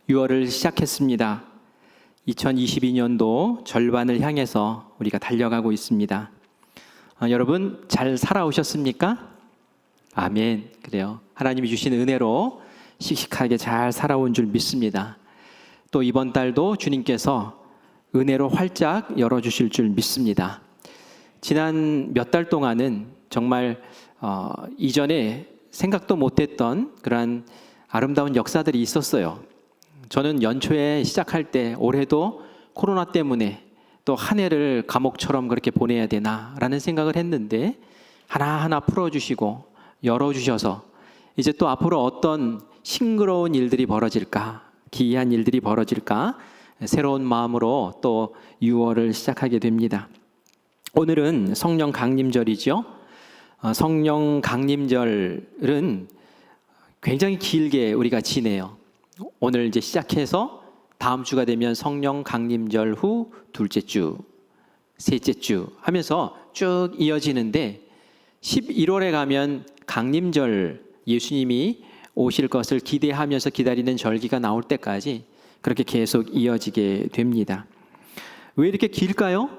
6월을 시작했습니다. 2022년도 절반을 향해서 우리가 달려가고 있습니다. 여러분 잘 살아오셨습니까? 아멘. 그래요. 하나님이 주신 은혜로 씩씩하게 잘 살아온 줄 믿습니다. 또 이번 달도 주님께서 은혜로 활짝 열어주실 줄 믿습니다. 지난 몇 달 동안은 정말 이전에 생각도 못했던 그러한 아름다운 역사들이 있었어요. 저는 연초에 시작할 때 올해도 코로나 때문에 또 한 해를 감옥처럼 그렇게 보내야 되나라는 생각을 했는데 하나하나 풀어주시고 열어주셔서 이제 또 앞으로 어떤 싱그러운 일들이 벌어질까, 기이한 일들이 벌어질까 새로운 마음으로 또 6월을 시작하게 됩니다. 오늘은 성령 강림절이죠. 성령 강림절은 굉장히 길게 우리가 지내요. 오늘 이제 시작해서 다음 주가 되면 성령 강림절 후 둘째 주, 셋째 주 하면서 쭉 이어지는데 11월에 가면 강림절, 예수님이 오실 것을 기대하면서 기다리는 절기가 나올 때까지 그렇게 계속 이어지게 됩니다. 왜 이렇게 길까요?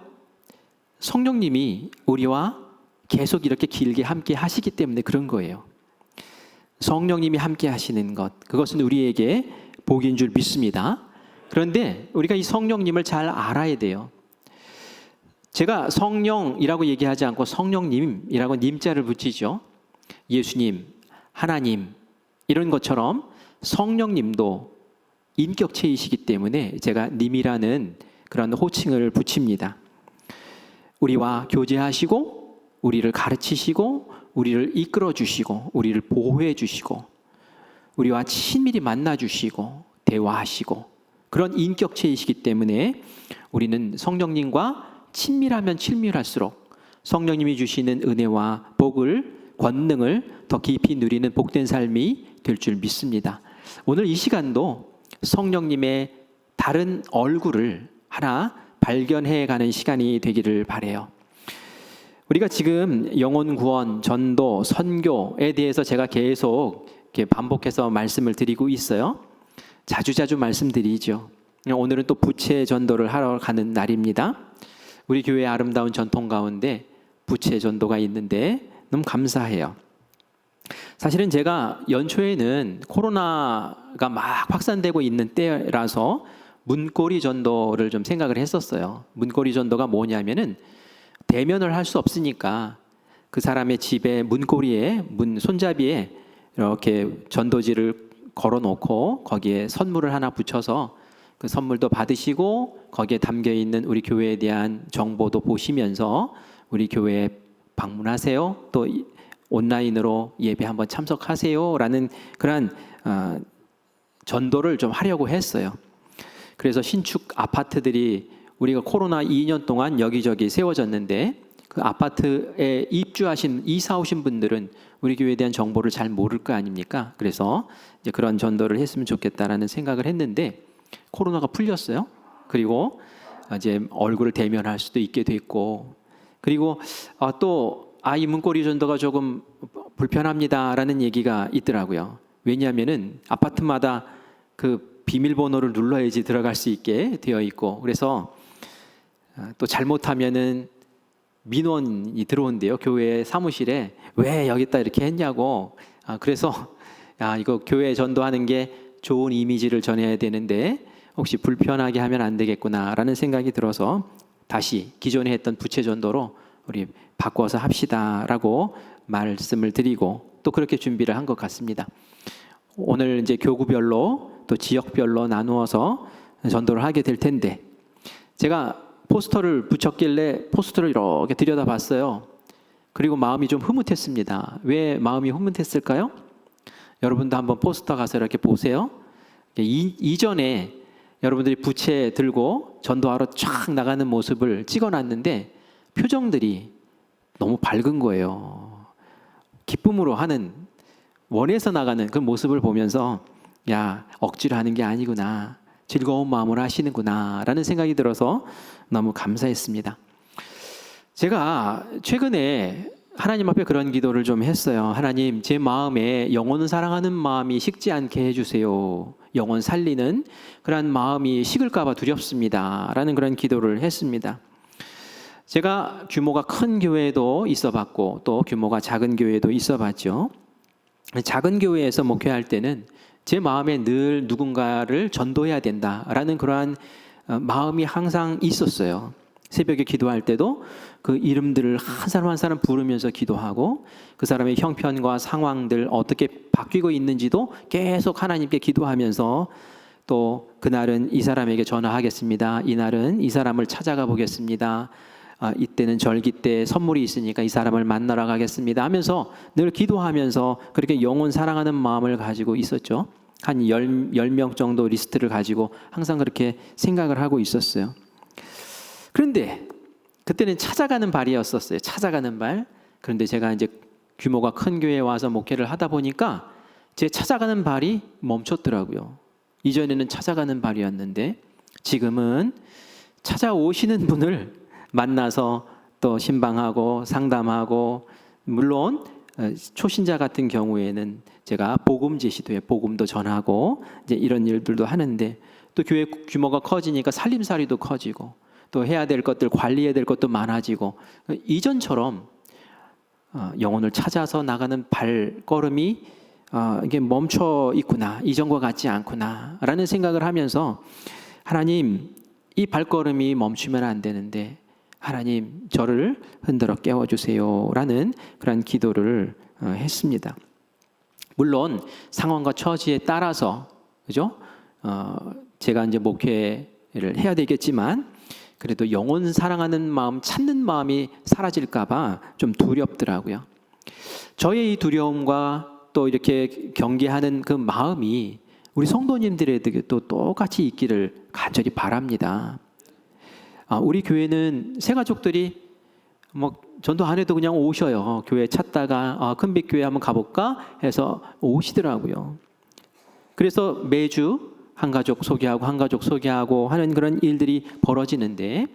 성령님이 우리와 계속 이렇게 길게 함께 하시기 때문에 그런 거예요. 성령님이 함께 하시는 것, 그것은 우리에게 복인 줄 믿습니다. 그런데 우리가 이 성령님을 잘 알아야 돼요. 제가 성령이라고 얘기하지 않고 성령님이라고 님자를 붙이죠. 예수님, 하나님 이런 것처럼 성령님도 인격체이시기 때문에 제가 님이라는 그런 호칭을 붙입니다. 우리와 교제하시고 우리를 가르치시고 우리를 이끌어 주시고 우리를 보호해 주시고 우리와 친밀히 만나 주시고 대화하시고 그런 인격체이시기 때문에 우리는 성령님과 친밀하면 친밀할수록 성령님이 주시는 은혜와 복을, 권능을 더 깊이 누리는 복된 삶이 될 줄 믿습니다. 오늘 이 시간도 성령님의 다른 얼굴을 하나 발견해 가는 시간이 되기를 바라요. 우리가 지금 영혼 구원, 전도, 선교에 대해서 제가 계속 이렇게 반복해서 말씀을 드리고 있어요. 자주자주 말씀드리죠. 오늘은 또 부채 전도를 하러 가는 날입니다. 우리 교회의 아름다운 전통 가운데 부채 전도가 있는데 너무 감사해요. 사실은 제가 연초에는 코로나가 막 확산되고 있는 때라서 문고리 전도를 좀 생각을 했었어요. 문고리 전도가 뭐냐면은 대면을 할 수 없으니까 그 사람의 집에 문고리에 손잡이에 이렇게 전도지를 걸어놓고 거기에 선물을 하나 붙여서 그 선물도 받으시고 거기에 담겨있는 우리 교회에 대한 정보도 보시면서 우리 교회에 방문하세요. 또 온라인으로 예배 한번 참석하세요 라는 그런 전도를 좀 하려고 했어요. 그래서 신축 아파트들이 우리가 코로나 2년 동안 여기저기 세워졌는데 그 아파트에 입주하신 이사 오신 분들은 우리 교회에 대한 정보를 잘 모를 거 아닙니까? 그래서 이제 그런 전도를 했으면 좋겠다라는 생각을 했는데 코로나가 풀렸어요. 그리고 이제 얼굴을 대면할 수도 있게 됐고 그리고 또 이 문고리 전도가 조금 불편합니다라는 얘기가 있더라고요. 왜냐하면은 아파트마다 그 비밀번호를 눌러야지 들어갈 수 있게 되어 있고 그래서 또 잘못하면은 민원이 들어온대요. 교회 사무실에 왜 여기다 이렇게 했냐고. 그래서 이거 교회 전도하는 게 좋은 이미지를 전해야 되는데 혹시 불편하게 하면 안 되겠구나라는 생각이 들어서 다시 기존에 했던 부채 전도로 우리 바꿔서 합시다라고 말씀을 드리고 또 그렇게 준비를 한 것 같습니다. 오늘 이제 교구별로 또 지역별로 나누어서 전도를 하게 될 텐데 제가 포스터를 붙였길래 포스터를 이렇게 들여다봤어요. 그리고 마음이 좀 흐뭇했습니다. 왜 마음이 흐뭇했을까요? 여러분도 한번 포스터 가서 이렇게 보세요. 이전에 여러분들이 부채 들고 전도하러 쫙 나가는 모습을 찍어놨는데 표정들이 너무 밝은 거예요. 기쁨으로 하는, 원해서 나가는 그 모습을 보면서 야, 억지로 하는 게 아니구나. 즐거운 마음으로 하시는구나 라는 생각이 들어서 너무 감사했습니다. 제가 최근에 하나님 앞에 그런 기도를 좀 했어요. 하나님, 제 마음에 영혼 사랑하는 마음이 식지 않게 해주세요. 영혼 살리는 그런 마음이 식을까 봐 두렵습니다. 라는 그런 기도를 했습니다. 제가 규모가 큰 교회도 있어봤고 또 규모가 작은 교회도 있어봤죠. 작은 교회에서 목회할 때는 제 마음에 늘 누군가를 전도해야 된다라는 그러한 마음이 항상 있었어요. 새벽에 기도할 때도 그 이름들을 한 사람 한 사람 부르면서 기도하고 그 사람의 형편과 상황들 어떻게 바뀌고 있는지도 계속 하나님께 기도하면서 또 그날은 이 사람에게 전화하겠습니다. 이날은 이 사람을 찾아가 보겠습니다. 이때는 절기 때 선물이 있으니까 이 사람을 만나러 가겠습니다 하면서 늘 기도하면서 그렇게 영혼 사랑하는 마음을 가지고 있었죠. 한 10명 정도 리스트를 가지고 항상 그렇게 생각을 하고 있었어요. 그런데 그때는 찾아가는 발이었었어요. 찾아가는 발. 그런데 제가 이제 규모가 큰 교회에 와서 목회를 하다 보니까 제 찾아가는 발이 멈췄더라고요. 이전에는 찾아가는 발이었는데 지금은 찾아오시는 분을 만나서 또 신방하고 상담하고, 물론 초신자 같은 경우에는 제가 복음 제시도에 복음도 전하고 이제 이런 일들도 하는데, 또 교회 규모가 커지니까 살림살이도 커지고 또 해야 될 것들, 관리해야 될 것도 많아지고, 이전처럼 영혼을 찾아서 나가는 발걸음이 이게 멈춰 있구나, 이전과 같지 않구나라는 생각을 하면서 하나님, 이 발걸음이 멈추면 안 되는데 하나님 저를 흔들어 깨워주세요라는 그런 기도를 했습니다. 물론 상황과 처지에 따라서 그죠? 제가 이제 목회를 해야 되겠지만 그래도 영혼 사랑하는 마음, 찾는 마음이 사라질까봐 좀 두렵더라고요. 저의 이 두려움과 또 이렇게 경계하는 그 마음이 우리 성도님들에게도 똑같이 있기를 간절히 바랍니다. 우리 교회는 새 가족들이 뭐 전도 안 해도 그냥 오셔요. 교회 찾다가 큰빛교회 한번 가볼까 해서 오시더라고요. 그래서 매주 한 가족 소개하고 하는 그런 일들이 벌어지는데,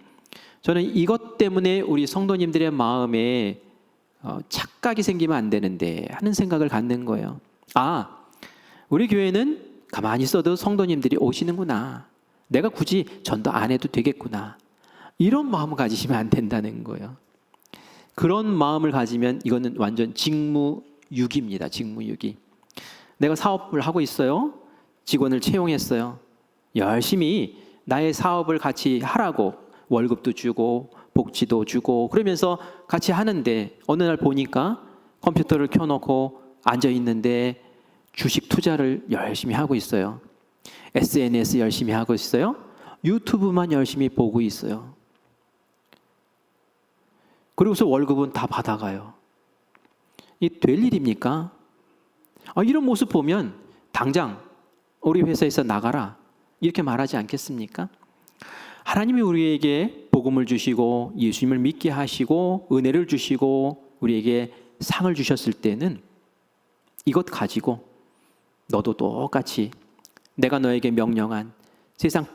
저는 이것 때문에 우리 성도님들의 마음에 착각이 생기면 안 되는데 하는 생각을 갖는 거예요. 우리 교회는 가만히 있어도 성도님들이 오시는구나, 내가 굳이 전도 안 해도 되겠구나, 이런 마음을 가지시면 안 된다는 거예요. 그런 마음을 가지면 이거는 완전 직무유기입니다. 직무유기. 내가 사업을 하고 있어요. 직원을 채용했어요. 열심히 나의 사업을 같이 하라고 월급도 주고 복지도 주고 그러면서 같이 하는데, 어느 날 보니까 컴퓨터를 켜놓고 앉아 있는데 주식 투자를 열심히 하고 있어요. SNS 열심히 하고 있어요. 유튜브만 열심히 보고 있어요. 그리고서 월급은 다 받아가요. 이 될 일입니까? 이런 모습 보면 당장 우리 회사에서 나가라, 이렇게 말하지 않겠습니까? 하나님이 우리에게 복음을 주시고 예수님을 믿게 하시고 은혜를 주시고 우리에게 상을 주셨을 때는 이것 가지고 너도 똑같이 내가 너에게 명령한 세상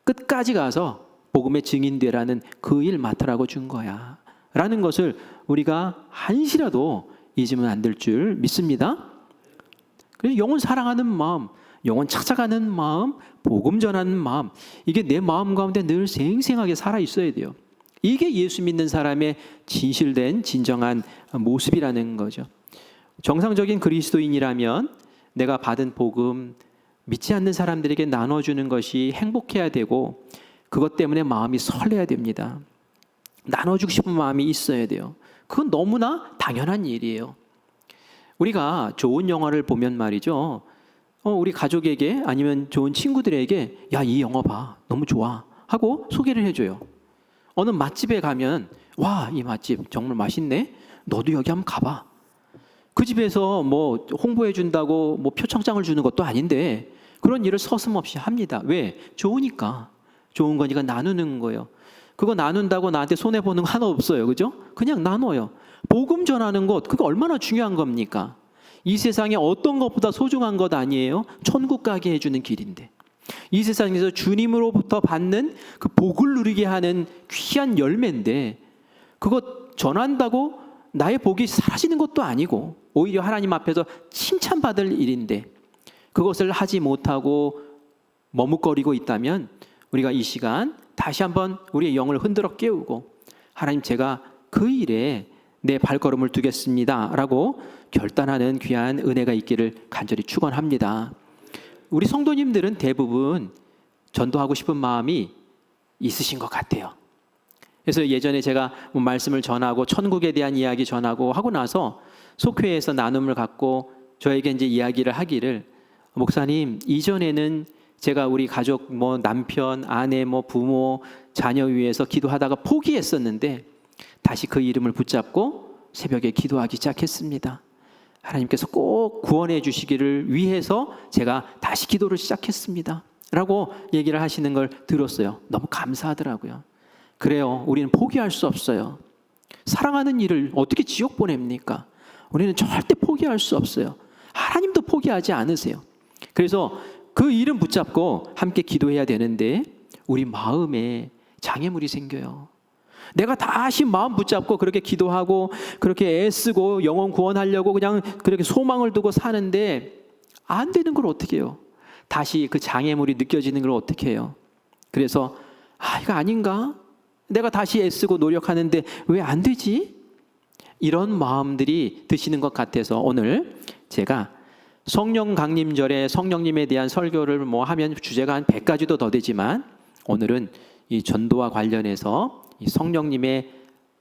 끝까지 가서 복음의 증인되라는 그 일 맡으라고 준 거야 라는 것을 우리가 한시라도 잊으면 안 될 줄 믿습니다. 그래서 영혼 사랑하는 마음, 영혼 찾아가는 마음, 복음 전하는 마음, 이게 내 마음 가운데 늘 생생하게 살아 있어야 돼요. 이게 예수 믿는 사람의 진실된 진정한 모습이라는 거죠. 정상적인 그리스도인이라면 내가 받은 복음, 믿지 않는 사람들에게 나눠주는 것이 행복해야 되고 그것 때문에 마음이 설레야 됩니다. 나눠주고 싶은 마음이 있어야 돼요. 그건 너무나 당연한 일이에요. 우리가 좋은 영화를 보면 말이죠, 우리 가족에게 아니면 좋은 친구들에게 야, 이 영화 봐, 너무 좋아 하고 소개를 해줘요. 어느 맛집에 가면 와, 이 맛집 정말 맛있네, 너도 여기 한번 가봐. 그 집에서 뭐 홍보해 준다고 뭐 표창장을 주는 것도 아닌데 그런 일을 서슴없이 합니다. 왜? 좋으니까. 좋은 거니까 나누는 거예요. 그거 나눈다고 나한테 손해보는 거 하나 없어요. 그죠? 그냥 나눠요. 복음 전하는 것, 그거 얼마나 중요한 겁니까? 이 세상에 어떤 것보다 소중한 것 아니에요? 천국 가게 해주는 길인데, 이 세상에서 주님으로부터 받는 그 복을 누리게 하는 귀한 열매인데, 그거 전한다고 나의 복이 사라지는 것도 아니고 오히려 하나님 앞에서 칭찬받을 일인데 그것을 하지 못하고 머뭇거리고 있다면 우리가 이 시간 다시 한번 우리의 영을 흔들어 깨우고 하나님, 제가 그 일에 내 발걸음을 두겠습니다 라고 결단하는 귀한 은혜가 있기를 간절히 축원합니다. 우리 성도님들은 대부분 전도하고 싶은 마음이 있으신 것 같아요. 그래서 예전에 제가 말씀을 전하고 천국에 대한 이야기 전하고 하고 나서 속회에서 나눔을 갖고 저에게 이제 이야기를 하기를, 목사님, 이전에는 제가 우리 가족 남편, 아내, 부모, 자녀 위해서 기도하다가 포기했었는데 다시 그 이름을 붙잡고 새벽에 기도하기 시작했습니다. 하나님께서 꼭 구원해 주시기를 위해서 제가 다시 기도를 시작했습니다 라고 얘기를 하시는 걸 들었어요. 너무 감사하더라고요. 그래요, 우리는 포기할 수 없어요. 사랑하는 일을 어떻게 지옥 보냅니까? 우리는 절대 포기할 수 없어요. 하나님도 포기하지 않으세요. 그래서 그 이름 붙잡고 함께 기도해야 되는데 우리 마음에 장애물이 생겨요. 내가 다시 마음 붙잡고 그렇게 기도하고 그렇게 애쓰고 영혼 구원하려고 그냥 그렇게 소망을 두고 사는데 안 되는 걸 어떻게 해요? 다시 그 장애물이 느껴지는 걸 어떻게 해요? 그래서 이거 아닌가? 내가 다시 애쓰고 노력하는데 왜 안 되지? 이런 마음들이 드시는 것 같아서 오늘 제가 성령 강림절에 성령님에 대한 설교를 하면 주제가 한 100가지도 더 되지만 오늘은 이 전도와 관련해서 이 성령님의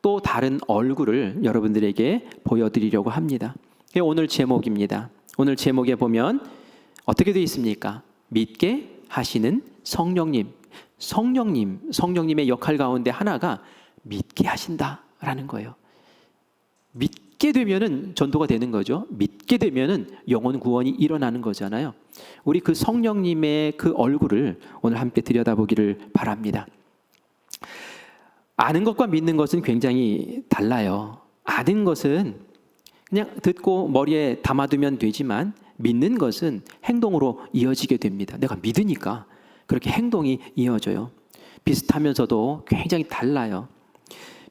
또 다른 얼굴을 여러분들에게 보여드리려고 합니다. 오늘 제목입니다. 오늘 제목에 보면 어떻게 되어 있습니까? 믿게 하시는 성령님. 성령님의 역할 가운데 하나가 믿게 하신다라는 거예요. 믿게 되면은 전도가 되는 거죠. 믿게 되면은 영혼 구원이 일어나는 거잖아요. 우리 그 성령님의 그 얼굴을 오늘 함께 들여다보기를 바랍니다. 아는 것과 믿는 것은 굉장히 달라요. 아는 것은 그냥 듣고 머리에 담아두면 되지만 믿는 것은 행동으로 이어지게 됩니다. 내가 믿으니까 그렇게 행동이 이어져요. 비슷하면서도 굉장히 달라요.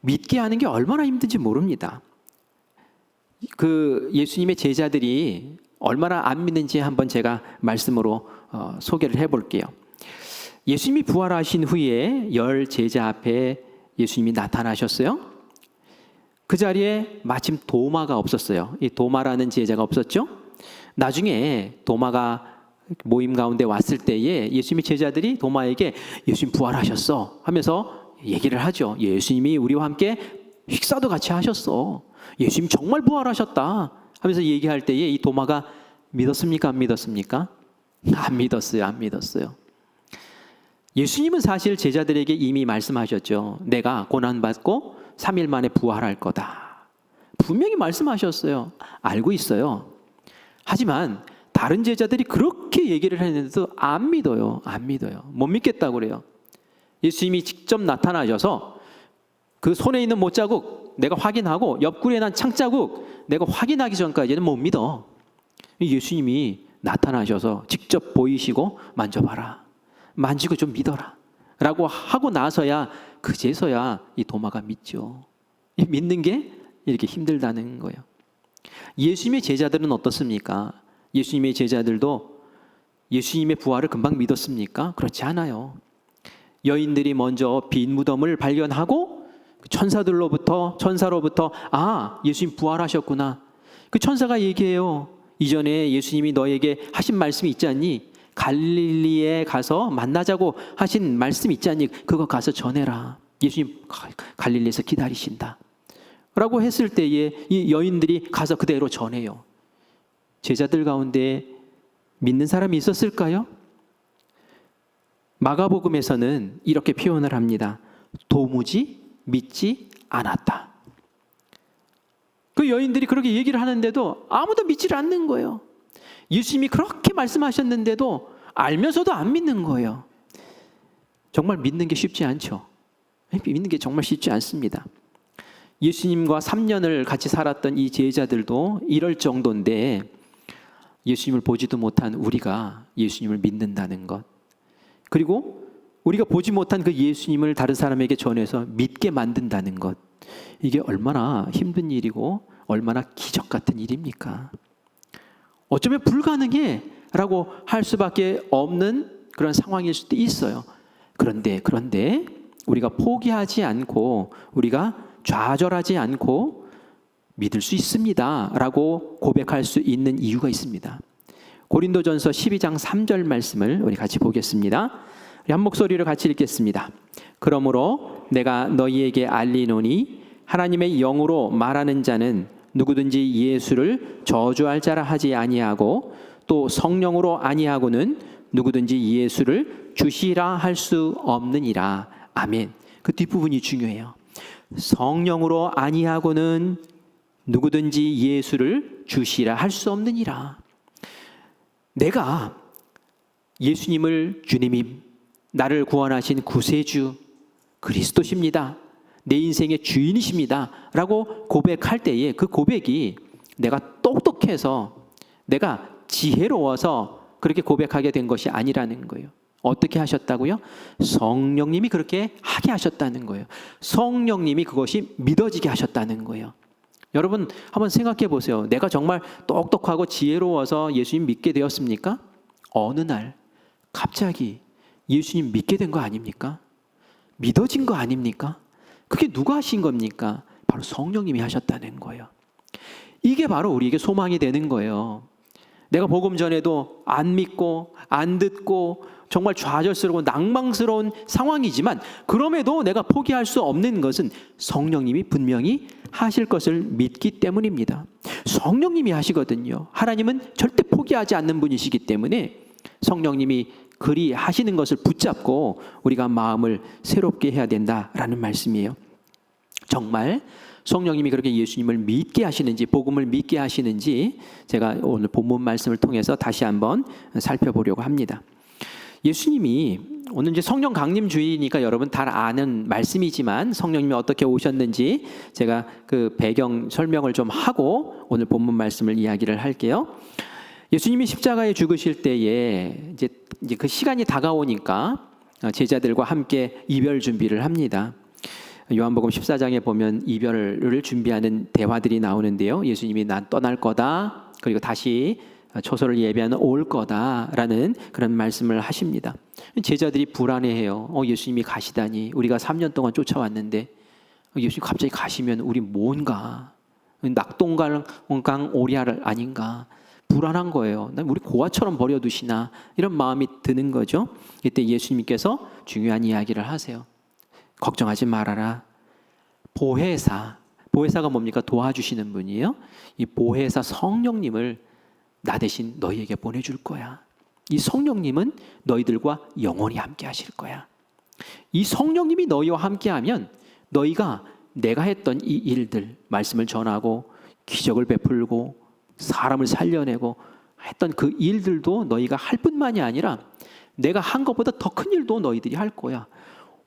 믿게 하는 게 얼마나 힘든지 모릅니다. 그 예수님의 제자들이 얼마나 안 믿는지 한번 제가 말씀으로 소개를 해볼게요. 예수님이 부활하신 후에 10 제자 앞에 예수님이 나타나셨어요. 그 자리에 마침 도마가 없었어요. 이 도마라는 제자가 없었죠. 나중에 도마가 모임 가운데 왔을 때에 예수님의 제자들이 도마에게 예수님 부활하셨어 하면서 얘기를 하죠. 예수님이 우리와 함께 식사도 같이 하셨어. 예수님 정말 부활하셨다 하면서 얘기할 때에 이 도마가 믿었습니까? 안 믿었습니까? 안 믿었어요. 안 믿었어요. 예수님은 사실 제자들에게 이미 말씀하셨죠. 내가 고난받고 3일 만에 부활할 거다. 분명히 말씀하셨어요. 알고 있어요. 하지만 다른 제자들이 그렇게 얘기를 했는데도 안 믿어요. 안 믿어요. 못 믿겠다고 그래요. 예수님이 직접 나타나셔서 그 손에 있는 못자국 내가 확인하고 옆구리에 난 창자국 내가 확인하기 전까지는 못 믿어. 예수님이 나타나셔서 직접 보이시고 만져봐라. 만지고 좀 믿어라. 라고 하고 나서야 그제서야 이 도마가 믿죠. 믿는 게 이렇게 힘들다는 거예요. 예수님의 제자들은 어떻습니까? 예수님의 제자들도 예수님의 부활을 금방 믿었습니까? 그렇지 않아요. 여인들이 먼저 빈 무덤을 발견하고 천사로부터 예수님 부활하셨구나. 그 천사가 얘기해요. 이전에 예수님이 너에게 하신 말씀이 있지 않니? 갈릴리에 가서 만나자고 하신 말씀 있지 않니? 그거 가서 전해라. 예수님 갈릴리에서 기다리신다. 라고 했을 때에 이 여인들이 가서 그대로 전해요. 제자들 가운데 믿는 사람이 있었을까요? 마가복음에서는 이렇게 표현을 합니다. 도무지 믿지 않았다. 그 여인들이 그렇게 얘기를 하는데도 아무도 믿지를 않는 거예요. 예수님이 그렇게 말씀하셨는데도 알면서도 안 믿는 거예요. 정말 믿는 게 쉽지 않죠. 믿는 게 정말 쉽지 않습니다. 예수님과 3년을 같이 살았던 이 제자들도 이럴 정도인데 예수님을 보지도 못한 우리가 예수님을 믿는다는 것, 그리고 우리가 보지 못한 그 예수님을 다른 사람에게 전해서 믿게 만든다는 것, 이게 얼마나 힘든 일이고 얼마나 기적 같은 일입니까? 어쩌면 불가능해 라고 할 수밖에 없는 그런 상황일 수도 있어요. 그런데 우리가 포기하지 않고 우리가 좌절하지 않고 믿을 수 있습니다 라고 고백할 수 있는 이유가 있습니다. 고린도전서 12장 3절 말씀을 우리 같이 보겠습니다. 우리 한 목소리로 같이 읽겠습니다. 그러므로 내가 너희에게 알리노니 하나님의 영으로 말하는 자는 누구든지 예수를 저주할 자라 하지 아니하고 또 성령으로 아니하고는 누구든지 예수를 주시라 할 수 없느니라. 아멘. 그 뒷부분이 중요해요. 성령으로 아니하고는 누구든지 예수를 주시라 할 수 없느니라. 내가 예수님을 주님이 나를 구원하신 구세주 그리스도십니다. 내 인생의 주인이십니다 라고 고백할 때에 그 고백이 내가 똑똑해서 내가 지혜로워서 그렇게 고백하게 된 것이 아니라는 거예요. 어떻게 하셨다고요? 성령님이 그렇게 하게 하셨다는 거예요. 성령님이 그것이 믿어지게 하셨다는 거예요. 여러분 한번 생각해 보세요. 내가 정말 똑똑하고 지혜로워서 예수님 믿게 되었습니까? 어느 날 갑자기 예수님 믿게 된 거 아닙니까? 믿어진 거 아닙니까? 그게 누가 하신 겁니까? 바로 성령님이 하셨다는 거예요. 이게 바로 우리에게 소망이 되는 거예요. 내가 복음 전에도 안 믿고 안 듣고 정말 좌절스러운 낭망스러운 상황이지만 그럼에도 내가 포기할 수 없는 것은 성령님이 분명히 하실 것을 믿기 때문입니다. 성령님이 하시거든요. 하나님은 절대 포기하지 않는 분이시기 때문에 성령님이 그리 하시는 것을 붙잡고 우리가 마음을 새롭게 해야 된다라는 말씀이에요. 정말 성령님이 그렇게 예수님을 믿게 하시는지 복음을 믿게 하시는지 제가 오늘 본문 말씀을 통해서 다시 한번 살펴보려고 합니다. 예수님이 오늘 이제 성령 강림주의니까 여러분 다 아는 말씀이지만 성령님이 어떻게 오셨는지 제가 그 배경 설명을 좀 하고 오늘 본문 말씀을 이야기를 할게요. 예수님이 십자가에 죽으실 때에 이제 그 시간이 다가오니까 제자들과 함께 이별 준비를 합니다. 요한복음 14장에 보면 이별을 준비하는 대화들이 나오는데요. 예수님이 난 떠날 거다. 그리고 다시 초소를 예비하는 올 거다라는 그런 말씀을 하십니다. 제자들이 불안해해요. 예수님이 가시다니 우리가 3년 동안 쫓아왔는데 예수님 갑자기 가시면 우리 뭔가 낙동강 오리알 아닌가 불안한 거예요. 우리 고아처럼 버려두시나 이런 마음이 드는 거죠. 이때 예수님께서 중요한 이야기를 하세요. 걱정하지 말아라. 보혜사가 뭡니까? 도와주시는 분이에요. 이 보혜사 성령님을 나 대신 너희에게 보내줄 거야. 이 성령님은 너희들과 영원히 함께 하실 거야. 이 성령님이 너희와 함께하면 너희가 내가 했던 이 일들, 말씀을 전하고 기적을 베풀고 사람을 살려내고 했던 그 일들도 너희가 할 뿐만이 아니라 내가 한 것보다 더 큰 일도 너희들이 할 거야.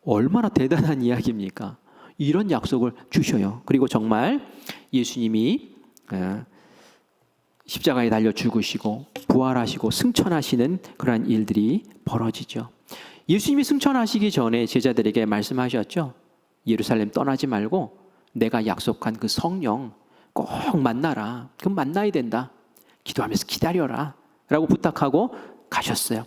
얼마나 대단한 이야기입니까? 이런 약속을 주셔요. 그리고 정말 예수님이 십자가에 달려 죽으시고 부활하시고 승천하시는 그러한 일들이 벌어지죠. 예수님이 승천하시기 전에 제자들에게 말씀하셨죠. 예루살렘 떠나지 말고 내가 약속한 그 성령 꼭 만나라. 그럼 만나야 된다. 기도하면서 기다려라 라고 부탁하고 가셨어요.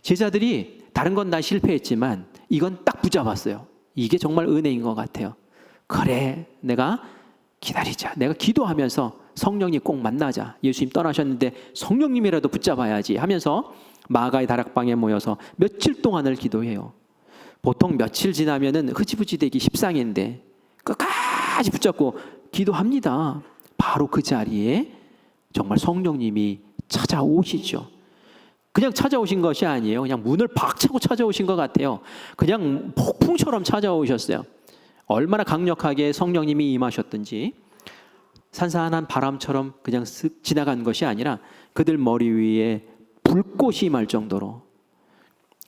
제자들이 다른 건 다 실패했지만 이건 딱 붙잡았어요. 이게 정말 은혜인 것 같아요. 그래, 내가 기다리자. 내가 기도하면서 성령님 꼭 만나자. 예수님 떠나셨는데 성령님이라도 붙잡아야지 하면서 마가의 다락방에 모여서 며칠 동안을 기도해요. 보통 며칠 지나면은 흐지부지 되기 십상인데 끝까지 붙잡고 기도합니다. 바로 그 자리에 정말 성령님이 찾아오시죠. 그냥 찾아오신 것이 아니에요. 그냥 문을 박차고 찾아오신 것 같아요. 그냥 폭풍처럼 찾아오셨어요. 얼마나 강력하게 성령님이 임하셨든지 산산한 바람처럼 그냥 쓱 지나간 것이 아니라 그들 머리 위에 불꽃이 임할 정도로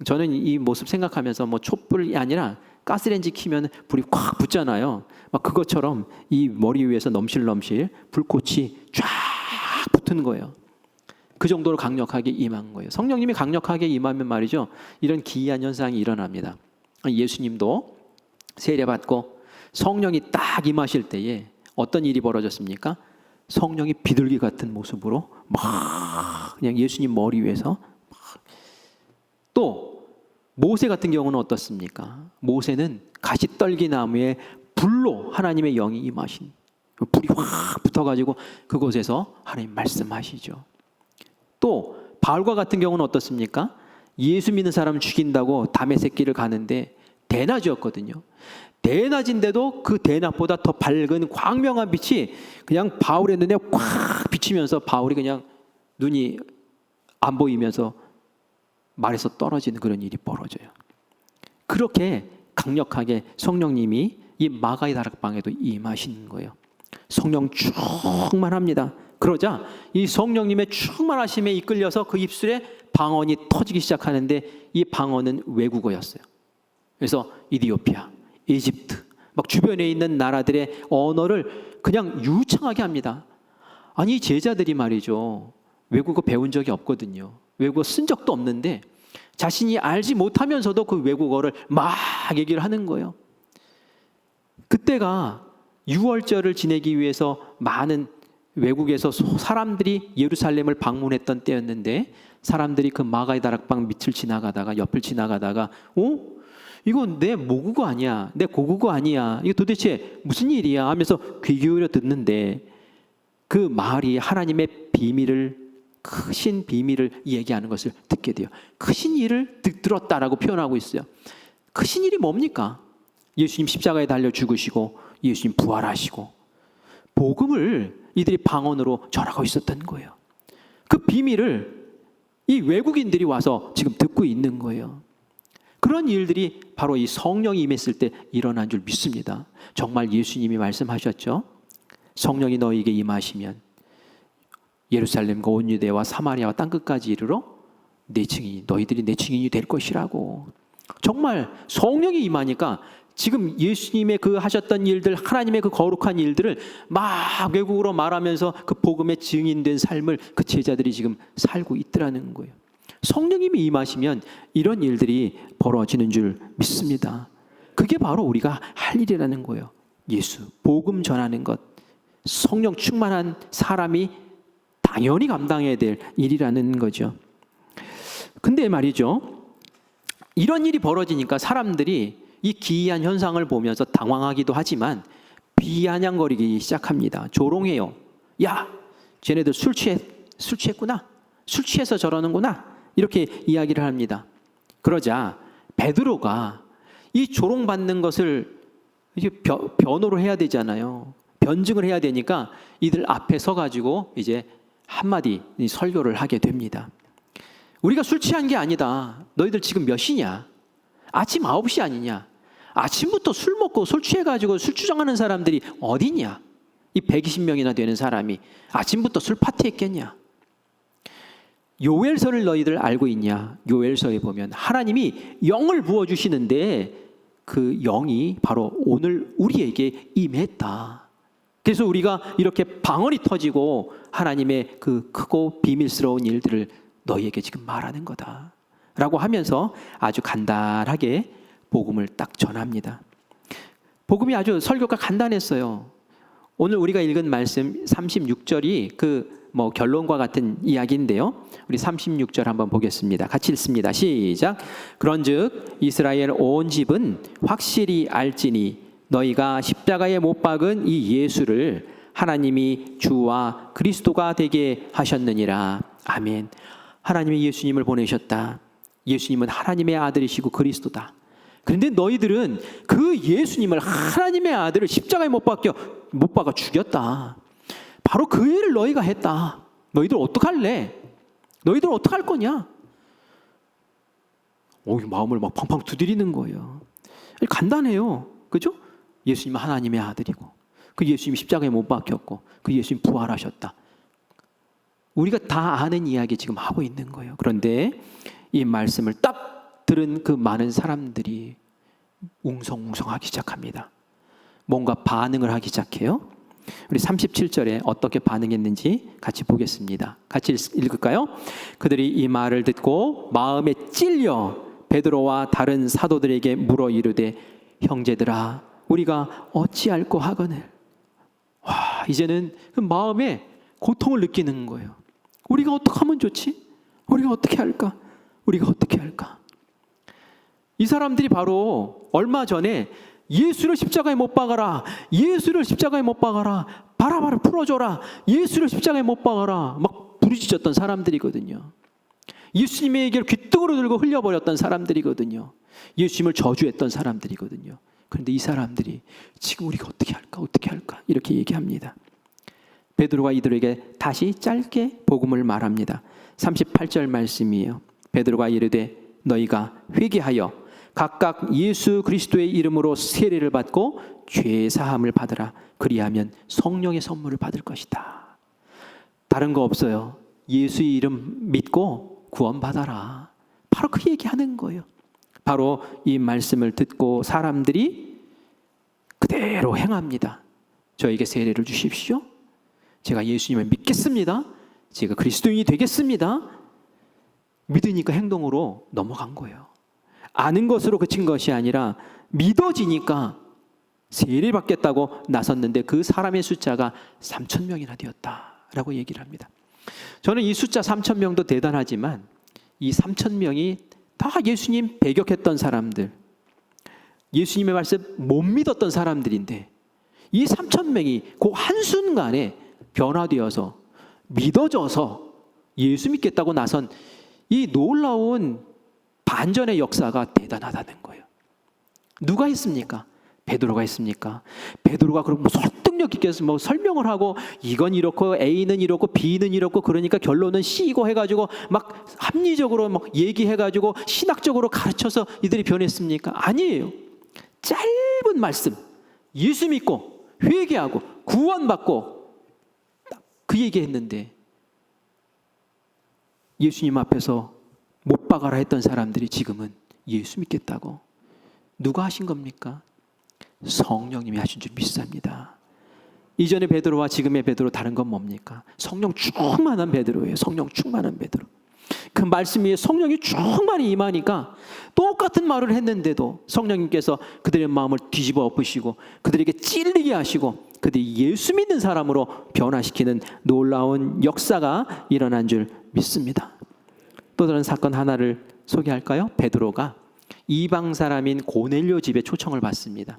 저는 이 모습 생각하면서 뭐 촛불이 아니라 가스레인지 키면 불이 콱 붙잖아요. 막 그것처럼 이 머리 위에서 넘실넘실 불꽃이 쫙 붙은 거예요. 그 정도로 강력하게 임한 거예요. 성령님이 강력하게 임하면 말이죠. 이런 기이한 현상이 일어납니다. 예수님도 세례받고 성령이 딱 임하실 때에 어떤 일이 벌어졌습니까? 성령이 비둘기 같은 모습으로 막 그냥 예수님 머리 위에서 또 모세 같은 경우는 어떻습니까? 모세는 가시떨기 나무에 불로 하나님의 영이 임하신, 불이 확 붙어가지고 그곳에서 하나님 말씀하시죠. 또 바울과 같은 경우는 어떻습니까? 예수 믿는 사람 죽인다고 다메섹길을 가는데 대낮이었거든요. 대낮인데도 그 대낮보다 더 밝은 광명한 빛이 그냥 바울의 눈에 꽉 비치면서 바울이 그냥 눈이 안 보이면서 말에서 떨어지는 그런 일이 벌어져요. 그렇게 강력하게 성령님이 이 마가의 다락방에도 임하시는 거예요. 성령 충만합니다. 그러자 이 성령님의 충만하심에 이끌려서 그 입술에 방언이 터지기 시작하는데 이 방언은 외국어였어요. 그래서 이디오피아, 이집트, 막 주변에 있는 나라들의 언어를 그냥 유창하게 합니다. 아니 제자들이 말이죠, 외국어 배운 적이 없거든요. 외국어 쓴 적도 없는데 자신이 알지 못하면서도 그 외국어를 막 얘기를 하는 거예요. 그때가 유월절을 지내기 위해서 많은 외국에서 사람들이 예루살렘을 방문했던 때였는데 사람들이 그 마가의 다락방 밑을 지나가다가 옆을 지나가다가 이건 내 모국어 아니야, 내 고국어 아니야, 이거 도대체 무슨 일이야 하면서 귀 기울여 듣는데 그 말이 하나님의 비밀을, 크신 비밀을 얘기하는 것을 듣게 돼요. 크신 일을 들었다라고 표현하고 있어요. 크신 일이 뭡니까? 예수님 십자가에 달려 죽으시고 예수님 부활하시고 복음을 이들이 방언으로 전하고 있었던 거예요. 그 비밀을 이 외국인들이 와서 지금 듣고 있는 거예요. 그런 일들이 바로 이 성령이 임했을 때 일어난 줄 믿습니다. 정말 예수님이 말씀하셨죠. 성령이 너희에게 임하시면 예루살렘과 온 유대와 사마리아와 땅끝까지 이르러 너희들이 내 증인이 될 것이라고. 정말 성령이 임하니까 지금 예수님의 그 하셨던 일들, 하나님의 그 거룩한 일들을 막 외국어로 말하면서 그 복음의 증인된 삶을 그 제자들이 지금 살고 있더라는 거예요. 성령님이 임하시면 이런 일들이 벌어지는 줄 믿습니다. 그게 바로 우리가 할 일이라는 거예요. 예수, 복음 전하는 것, 성령 충만한 사람이 당연히 감당해야 될 일이라는 거죠. 근데 말이죠, 이런 일이 벌어지니까 사람들이 이 기이한 현상을 보면서 당황하기도 하지만 비아냥거리기 시작합니다. 조롱해요. 야, 쟤네들 술 취했구나. 술 취해서 저러는구나. 이렇게 이야기를 합니다. 그러자 베드로가 이 조롱받는 것을 이제 변호를 해야 되잖아요. 변증을 해야 되니까 이들 앞에 서가지고 이제 한마디 설교를 하게 됩니다. 우리가 술 취한 게 아니다. 너희들 지금 몇 시냐? 아침 9시 아니냐? 아침부터 술 먹고 술 취해가지고 술 주정하는 사람들이 어디냐? 이 120명이나 되는 사람이 아침부터 술 파티했겠냐? 요엘서를 너희들 알고 있냐? 요엘서에 보면 하나님이 영을 부어주시는데 그 영이 바로 오늘 우리에게 임했다. 그래서 우리가 이렇게 방언이 터지고 하나님의 그 크고 비밀스러운 일들을 너희에게 지금 말하는 거다 라고 하면서 아주 간단하게 복음을 딱 전합니다. 복음이 아주 설교가 간단했어요. 오늘 우리가 읽은 말씀 36절이 그 결론과 같은 이야기인데요. 우리 36절 한번 보겠습니다. 같이 읽습니다. 시작. 그런즉 이스라엘 온 집은 확실히 알지니 너희가 십자가에 못 박은 이 예수를 하나님이 주와 그리스도가 되게 하셨느니라. 아멘. 하나님이 예수님을 보내셨다. 예수님은 하나님의 아들이시고 그리스도다. 그런데 너희들은 그 예수님을, 하나님의 아들을 십자가에 못 박아 죽였다. 바로 그 일을 너희가 했다. 너희들 어떡할래? 너희들 어떡할 거냐? 마음을 막 팡팡 두드리는 거예요. 간단해요. 그죠? 예수님은 하나님의 아들이고 그 예수님이 십자가에 못 박혔고 그 예수님 부활하셨다. 우리가 다 아는 이야기 지금 하고 있는 거예요. 그런데 이 말씀을 딱 들은 그 많은 사람들이 웅성웅성하기 시작합니다. 뭔가 반응을 하기 시작해요. 우리 37절에 어떻게 반응했는지 같이 보겠습니다. 같이 읽을까요? 그들이 이 말을 듣고 마음에 찔려 베드로와 다른 사도들에게 물어 이르되 형제들아 우리가 어찌할꼬 하거늘. 와, 이제는 그 마음에 고통을 느끼는 거예요. 우리가 어떻게 하면 좋지? 우리가 어떻게 할까? 우리가 어떻게 할까? 이 사람들이 바로 얼마 전에 예수를 십자가에 못 박아라, 예수를 십자가에 못 박아라, 바라바라 풀어줘라, 예수를 십자가에 못 박아라 막 부르짖었던 사람들이거든요. 예수님의 얘기를 귓등으로 들고 흘려버렸던 사람들이거든요. 예수님을 저주했던 사람들이거든요. 그런데 이 사람들이 지금 우리가 어떻게 할까, 어떻게 할까 이렇게 얘기합니다. 베드로가 이들에게 다시 짧게 복음을 말합니다. 38절 말씀이에요. 베드로가 이르되 너희가 회개하여 각각 예수 그리스도의 이름으로 세례를 받고 죄 사함을 받으라. 그리하면 성령의 선물을 받을 것이다. 다른 거 없어요. 예수의 이름 믿고 구원받아라. 바로 그 얘기하는 거예요. 바로 이 말씀을 듣고 사람들이 그대로 행합니다. 저에게 세례를 주십시오. 제가 예수님을 믿겠습니다. 제가 그리스도인이 되겠습니다. 믿으니까 행동으로 넘어간 거예요. 아는 것으로 그친 것이 아니라 믿어지니까 세례 받겠다고 나섰는데 그 사람의 숫자가 3,000명이나 되었다라고 얘기를 합니다. 저는 이 숫자 3,000명도 대단하지만 이 3,000명이 다 예수님 배격했던 사람들, 예수님의 말씀 못 믿었던 사람들인데 이 3,000명이 그 한순간에 변화되어서 믿어져서 예수 믿겠다고 나선 이 놀라운 반전의 역사가 대단하다는 거예요. 누가 했습니까? 베드로가 했습니까? 베드로가 그럼 설득력 있게 설명을 하고 이건 이렇고 A는 이렇고 B는 이렇고 그러니까 결론은 C고 해가지고 막 합리적으로 막 얘기해가지고 신학적으로 가르쳐서 이들이 변했습니까? 아니에요. 짧은 말씀, 예수 믿고 회개하고 구원받고 그 얘기했는데 예수님 앞에서 못 박아라 했던 사람들이 지금은 예수 믿겠다고. 누가 하신 겁니까? 성령님이 하신 줄 믿습니다. 이전의 베드로와 지금의 베드로 다른 건 뭡니까? 성령 충만한 베드로예요. 성령 충만한 베드로. 그 말씀 위에 성령이 충만히 임하니까 똑같은 말을 했는데도 성령님께서 그들의 마음을 뒤집어 엎으시고 그들에게 찔리게 하시고 그들이 예수 믿는 사람으로 변화시키는 놀라운 역사가 일어난 줄 믿습니다. 또 다른 사건 하나를 소개할까요? 베드로가 이방 사람인 고넬료 집에 초청을 받습니다.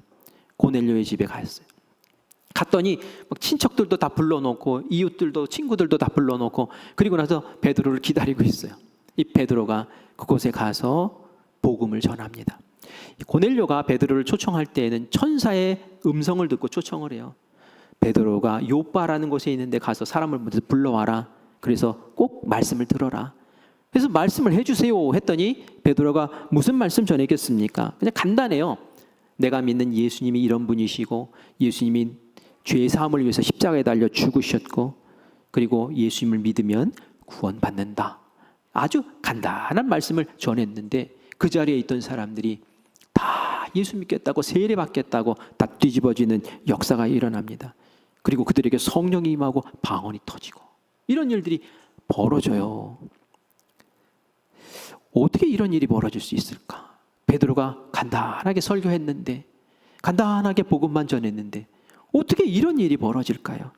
고넬료의 집에 갔어요. 갔더니 막 친척들도 다 불러놓고 이웃들도 친구들도 다 불러놓고 그리고 나서 베드로를 기다리고 있어요. 이 베드로가 그곳에 가서 복음을 전합니다. 고넬료가 베드로를 초청할 때에는 천사의 음성을 듣고 초청을 해요. 베드로가 요빠라는 곳에 있는데 가서 사람을 먼저 불러와라. 그래서 꼭 말씀을 들어라. 그래서 말씀을 해주세요 했더니 베드로가 무슨 말씀 전했겠습니까? 그냥 간단해요. 내가 믿는 예수님이 이런 분이시고 예수님이 죄 사함을 위해서 십자가에 달려 죽으셨고 그리고 예수님을 믿으면 구원받는다. 아주 간단한 말씀을 전했는데 그 자리에 있던 사람들이 다 예수 믿겠다고 세례 받겠다고 다 뒤집어지는 역사가 일어납니다. 그리고 그들에게 성령이 임하고 방언이 터지고 이런 일들이 벌어져요. 어떻게 이런 일이 벌어질 수 있을까? 베드로가 간단하게 설교했는데 간단하게 복음만 전했는데 어떻게 이런 일이 벌어질까요?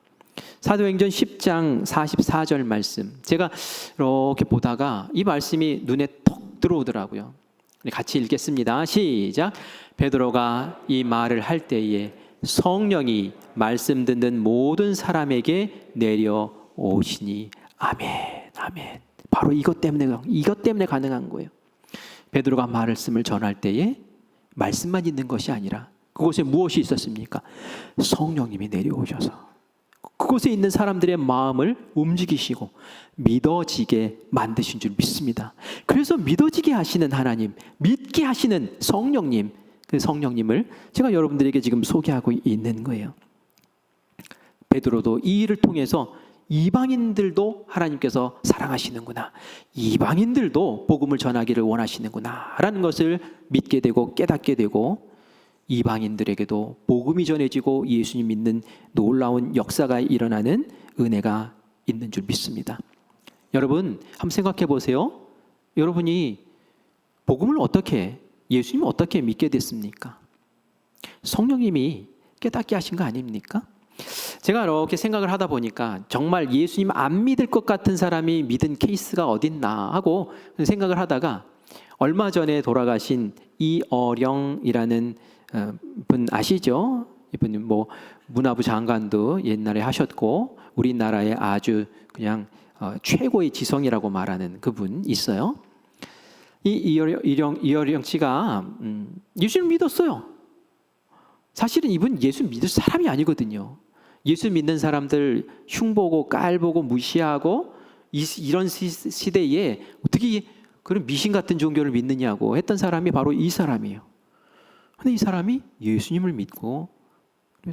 사도행전 10장 44절 말씀 제가 이렇게 보다가 이 말씀이 눈에 톡 들어오더라고요. 같이 읽겠습니다. 시작. 베드로가 이 말을 할 때에 성령이 말씀 듣는 모든 사람에게 내려오시니 아멘 아멘. 바로 이것 때문에 가능한 거예요. 베드로가 말씀을 전할 때에 말씀만 있는 것이 아니라 그곳에 무엇이 있었습니까? 성령님이 내려오셔서 그곳에 있는 사람들의 마음을 움직이시고 믿어지게 만드신 줄 믿습니다. 그래서 믿어지게 하시는 하나님, 믿게 하시는 성령님, 그 성령님을 제가 여러분들에게 지금 소개하고 있는 거예요. 베드로도 이 일을 통해서 이방인들도 하나님께서 사랑하시는구나, 이방인들도 복음을 전하기를 원하시는구나 라는 것을 믿게 되고 깨닫게 되고 이방인들에게도 복음이 전해지고 예수님 믿는 놀라운 역사가 일어나는 은혜가 있는 줄 믿습니다. 여러분 한번 생각해 보세요. 여러분이 복음을 어떻게, 예수님을 어떻게 믿게 됐습니까? 성령님이 깨닫게 하신 거 아닙니까? 제가 이렇게 생각을 하다 보니까 정말 예수님 안 믿을 것 같은 사람이 믿은 케이스가 어딨나 하고 생각을 하다가 얼마 전에 돌아가신 이어령이라는 분 아시죠? 이분은 뭐 문화부 장관도 옛날에 하셨고 우리나라의 아주 그냥 최고의 지성이라고 말하는 그분 있어요. 이어령 씨가 예수를 믿었어요. 사실은 이분 예수 믿을 사람이 아니거든요. 예수 믿는 사람들 흉보고 깔보고 무시하고 이런 시대에 어떻게 그런 미신 같은 종교를 믿느냐고 했던 사람이 바로 이 사람이에요. 근데 이 사람이 예수님을 믿고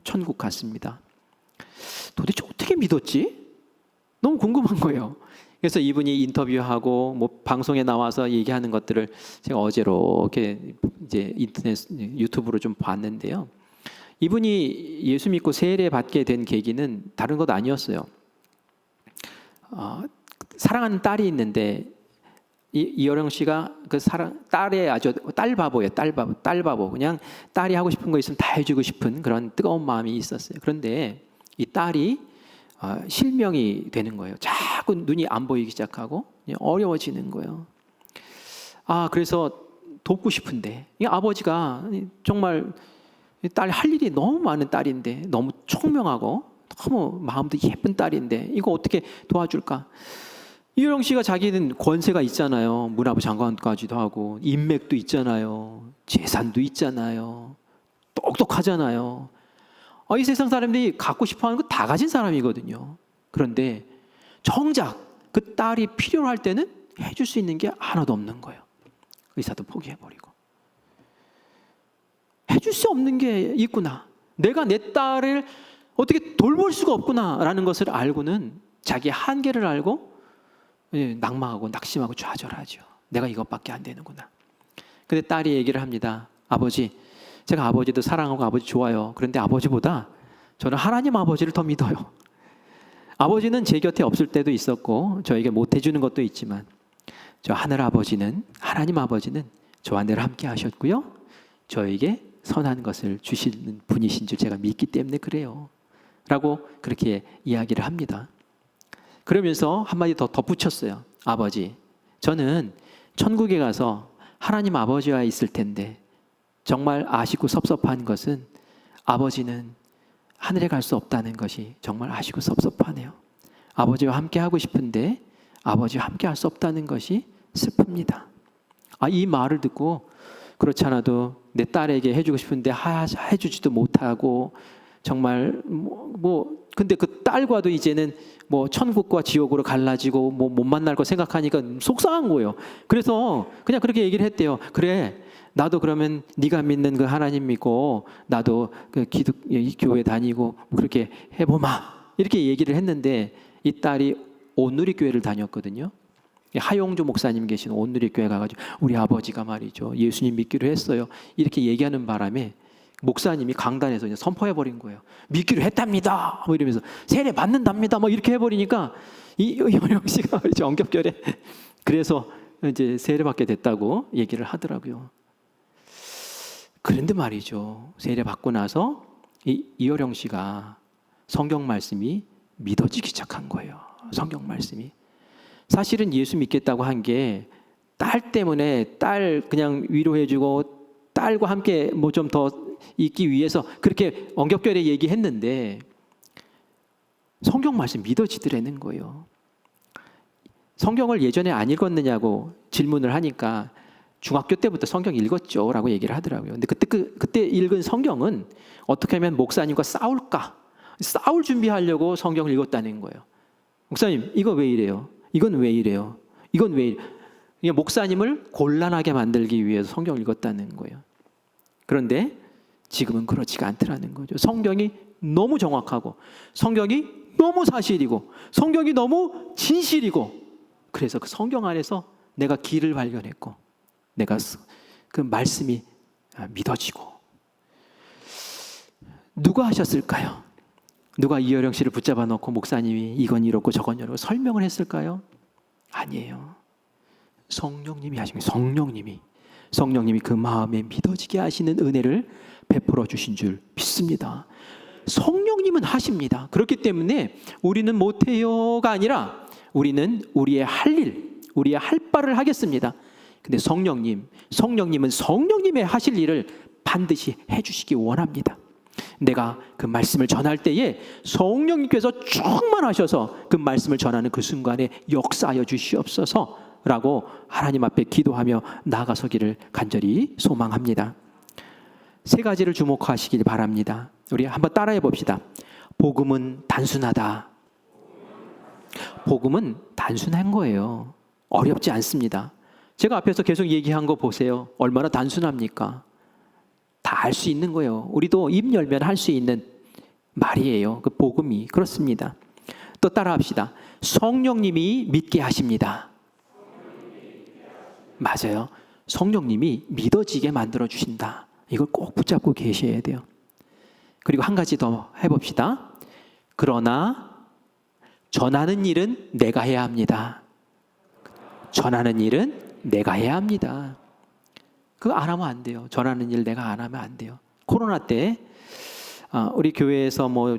천국 갔습니다. 도대체 어떻게 믿었지? 너무 궁금한 거예요. 그래서 이분이 인터뷰하고 뭐 방송에 나와서 얘기하는 것들을 제가 어제로 이렇게 이제 인터넷 유튜브로 좀 봤는데요. 이분이 예수 믿고 세례 받게 된 계기는 다른 것 아니었어요. 사랑하는 딸이 있는데 이어령 씨가 그 딸의 아주 딸 바보예요. 딸 바보. 그냥 딸이 하고 싶은 거 있으면 다 해주고 싶은 그런 뜨거운 마음이 있었어요. 그런데 이 딸이 실명이 되는 거예요. 자꾸 눈이 안 보이기 시작하고 어려워지는 거예요. 그래서 돕고 싶은데 이 아버지가 정말 딸 할 일이 너무 많은 딸인데 너무 총명하고 너무 마음도 예쁜 딸인데 이거 어떻게 도와줄까? 이어령 씨가 자기는 권세가 있잖아요. 문화부 장관까지도 하고 인맥도 있잖아요. 재산도 있잖아요. 똑똑하잖아요. 이 세상 사람들이 갖고 싶어하는 거 다 가진 사람이거든요. 그런데 정작 그 딸이 필요로 할 때는 해줄 수 있는 게 하나도 없는 거예요. 의사도 포기해버리고. 해줄 수 없는 게 있구나. 내가 내 딸을 어떻게 돌볼 수가 없구나라는 것을 알고는 자기 한계를 알고 낙망하고 낙심하고 좌절하죠. 내가 이것밖에 안 되는구나. 근데 딸이 얘기를 합니다. 아버지, 제가 아버지도 사랑하고 아버지 좋아요. 그런데 아버지보다 저는 하나님 아버지를 더 믿어요. 아버지는 제 곁에 없을 때도 있었고 저에게 못 해주는 것도 있지만 저 하늘 아버지는, 하나님 아버지는 저와 늘 함께 하셨고요. 저에게 선한 것을 주시는 분이신 줄 제가 믿기 때문에 그래요. 라고 그렇게 이야기를 합니다. 그러면서 한마디 더 덧붙였어요. 아버지, 저는 천국에 가서 하나님 아버지와 있을 텐데 정말 아쉽고 섭섭한 것은 아버지는 하늘에 갈 수 없다는 것이 정말 아쉽고 섭섭하네요. 아버지와 함께 하고 싶은데 아버지와 함께 할 수 없다는 것이 슬픕니다. 이 말을 듣고 그렇지 않아도 내 딸에게 해주고 싶은데 해주지도 못하고 정말 근데 그 딸과도 이제는 뭐 천국과 지옥으로 갈라지고 뭐 못 만날 거 생각하니까 속상한 거예요. 그래서 그냥 그렇게 얘기를 했대요. 그래, 나도 그러면 네가 믿는 그 하나님 믿고 나도 그 교회 다니고 그렇게 해보마 이렇게 얘기를 했는데 이 딸이 온누리교회를 다녔거든요. 하용조 목사님 계신 온누리교회 가가지고 우리 아버지가 말이죠 예수님 믿기로 했어요 이렇게 얘기하는 바람에 목사님이 강단에서 이제 선포해버린 거예요. 믿기로 했답니다. 뭐 이러면서 세례 받는답니다. 뭐 이렇게 해버리니까 이어령 씨가 이제 엉겹결에 그래서 이제 세례 받게 됐다고 얘기를 하더라고요. 그런데 말이죠. 세례 받고 나서 이어령 씨가 성경 말씀이 믿어지기 시작한 거예요. 성경 말씀이. 사실은 예수 믿겠다고 한 게 딸 때문에 딸 그냥 위로해주고 딸과 함께 뭐 좀 더 있기 위해서 그렇게 엉겹결에 얘기했는데 성경 말씀 믿어지더라는 거예요. 성경을 예전에 안 읽었느냐고 질문을 하니까 중학교 때부터 성경 읽었죠 라고 얘기를 하더라고요. 근데 그때 읽은 성경은 어떻게 하면 목사님과 싸울 준비하려고 성경을 읽었다는 거예요. 목사님 이거 왜 이래요? 이건 왜 이래요? 이건 왜 이래요? 그냥 목사님을 곤란하게 만들기 위해서 성경을 읽었다는 거예요. 그런데 지금은 그렇지가 않더라는 거죠. 성경이 너무 정확하고 성경이 너무 사실이고 성경이 너무 진실이고 그래서 그 성경 안에서 내가 길을 발견했고 내가 그 말씀이 믿어지고 누가 하셨을까요? 누가 이어령 씨를 붙잡아 놓고 목사님이 이건 이렇고 저건 이렇고 설명을 했을까요? 아니에요. 성령님이 하신 거예요. 성령님이 그 마음에 믿어지게 하시는 은혜를 베풀어 주신 줄 믿습니다. 성령님은 하십니다. 그렇기 때문에 우리는 못해요가 아니라 우리는 우리의 할 일, 우리의 할 바를 하겠습니다. 근데 성령님은 성령님의 하실 일을 반드시 해주시기 원합니다. 내가 그 말씀을 전할 때에 성령님께서 충만하셔서 그 말씀을 전하는 그 순간에 역사하여 주시옵소서라고 하나님 앞에 기도하며 나아가서기를 간절히 소망합니다. 세 가지를 주목하시길 바랍니다. 우리 한번 따라해 봅시다. 복음은 단순하다. 복음은 단순한 거예요. 어렵지 않습니다. 제가 앞에서 계속 얘기한 거 보세요. 얼마나 단순합니까? 다 할 수 있는 거예요. 우리도 입 열면 할 수 있는 말이에요. 그 복음이 그렇습니다. 또 따라합시다. 성령님이 믿게 하십니다. 맞아요. 성령님이 믿어지게 만들어 주신다. 이걸 꼭 붙잡고 계셔야 돼요. 그리고 한 가지 더 해봅시다. 그러나 전하는 일은 내가 해야 합니다. 전하는 일은 내가 해야 합니다. 그거 안 하면 안 돼요. 전하는 일 내가 안 하면 안 돼요. 코로나 때 우리 교회에서 뭐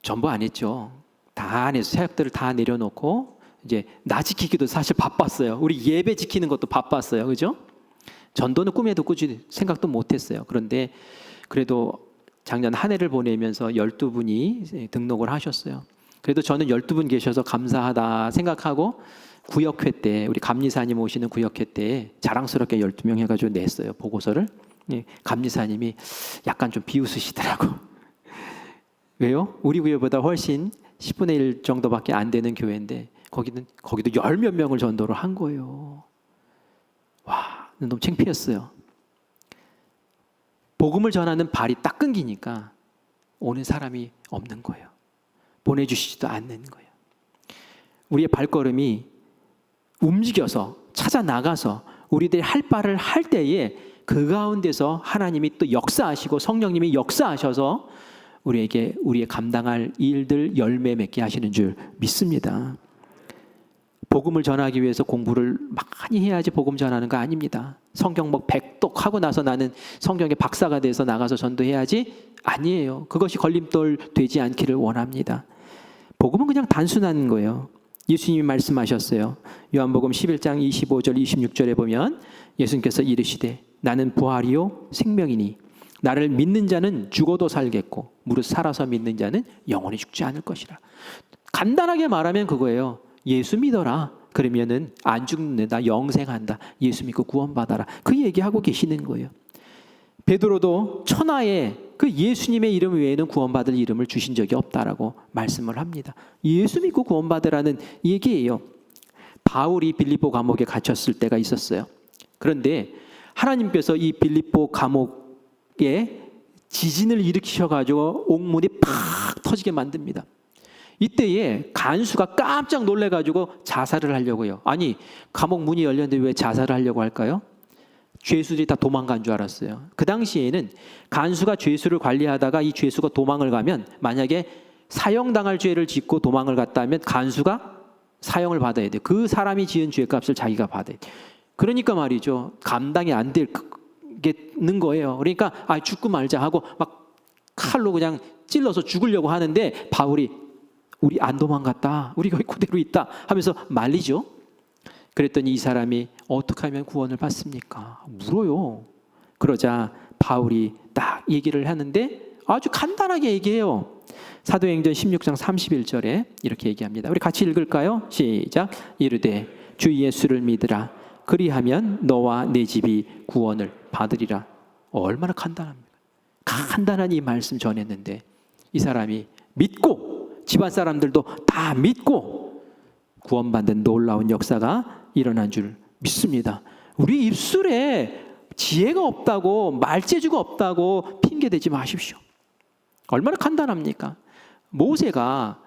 전부 안 했죠. 다 안 해서 사역들을 다 내려놓고 이제 나 지키기도 사실 바빴어요. 우리 예배 지키는 것도 바빴어요. 그죠? 전도는 꿈에도 꾸지 생각도 못했어요. 그런데 그래도 작년 한 해를 보내면서 12분이 등록을 하셨어요. 그래도 저는 12분 계셔서 감사하다 생각하고 구역회 때 우리 감리사님 오시는 구역회 때 자랑스럽게 12명 해가지고 냈어요. 보고서를. 감리사님이 약간 좀 비웃으시더라고. 왜요? 우리 교회보다 훨씬 10분의 1 정도밖에 안 되는 교회인데 거기도 10몇 명을 전도를 한 거예요. 와, 너무 창피했어요. 복음을 전하는 발이 딱 끊기니까 오는 사람이 없는 거예요. 보내주시지도 않는 거예요. 우리의 발걸음이 움직여서 찾아 나가서 우리들이 할 바를 할 때에 그 가운데서 하나님이 또 역사하시고 성령님이 역사하셔서 우리에게 우리의 감당할 일들 열매 맺게 하시는 줄 믿습니다. 복음을 전하기 위해서 공부를 많이 해야지 복음 전하는 거 아닙니다. 성경 뭐 100독 하고 나서 나는 성경의 박사가 돼서 나가서 전도해야지 아니에요. 그것이 걸림돌 되지 않기를 원합니다. 복음은 그냥 단순한 거예요. 예수님이 말씀하셨어요. 요한복음 11장 25절 26절에 보면 예수님께서 이르시되 나는 부활이요 생명이니 나를 믿는 자는 죽어도 살겠고 무릇 살아서 믿는 자는 영원히 죽지 않을 것이라. 간단하게 말하면 그거예요. 예수 믿어라. 그러면은 안 죽는다. 영생한다. 예수 믿고 구원받아라. 그 얘기하고 계시는 거예요. 베드로도 천하에 그 예수님의 이름 외에는 구원받을 이름을 주신 적이 없다라고 말씀을 합니다. 예수 믿고 구원받으라는 얘기예요. 바울이 빌립보 감옥에 갇혔을 때가 있었어요. 그런데 하나님께서 이 빌립보 감옥에 지진을 일으키셔가지고 옥문이 팍 터지게 만듭니다. 이때에 간수가 깜짝 놀래가지고 자살을 하려고요. 아니, 감옥 문이 열렸는데 왜 자살을 하려고 할까요? 죄수들이 다 도망간 줄 알았어요. 그 당시에는 간수가 죄수를 관리하다가 이 죄수가 도망을 가면 만약에 사형당할 죄를 짓고 도망을 갔다 하면 간수가 사형을 받아야 돼요. 그 사람이 지은 죄값을 자기가 받아야 돼요. 그러니까 말이죠. 감당이 안 되는 거예요. 그러니까 죽고 말자 하고 막 칼로 그냥 찔러서 죽으려고 하는데 바울이 우리 안 도망갔다. 우리 거기 그대로 있다 하면서 말리죠. 그랬더니 이 사람이 어떻게 하면 구원을 받습니까? 물어요. 그러자 바울이 딱 얘기를 하는데 아주 간단하게 얘기해요. 사도행전 16장 31절에 이렇게 얘기합니다. 우리 같이 읽을까요? 시작. 이르되 주 예수를 믿으라. 그리하면 너와 내 집이 구원을 받으리라. 얼마나 간단합니까? 간단한 이 말씀 전했는데 이 사람이 믿고 집안 사람들도 다 믿고 구원받는 놀라운 역사가 일어난 줄 믿습니다. 우리 입술에 지혜가 없다고 말재주가 없다고 핑계대지 마십시오. 얼마나 간단합니까? 모세가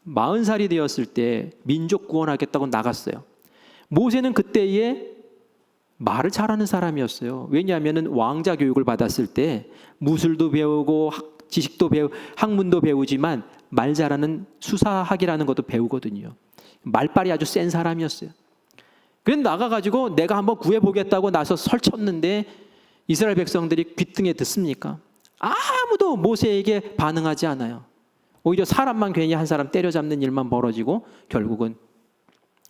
40살이 되었을 때 민족 구원하겠다고 나갔어요. 모세는 그때에 말을 잘하는 사람이었어요. 왜냐하면 왕자 교육을 받았을 때 무술도 배우고 지식도 학문도 배우지만 말 잘하는 수사학이라는 것도 배우거든요. 말빨이 아주 센 사람이었어요. 그래서 나가가지고 내가 한번 구해보겠다고 나서 설쳤는데 이스라엘 백성들이 귀등에 듣습니까? 아무도 모세에게 반응하지 않아요. 오히려 사람만 괜히 한 사람 때려잡는 일만 벌어지고 결국은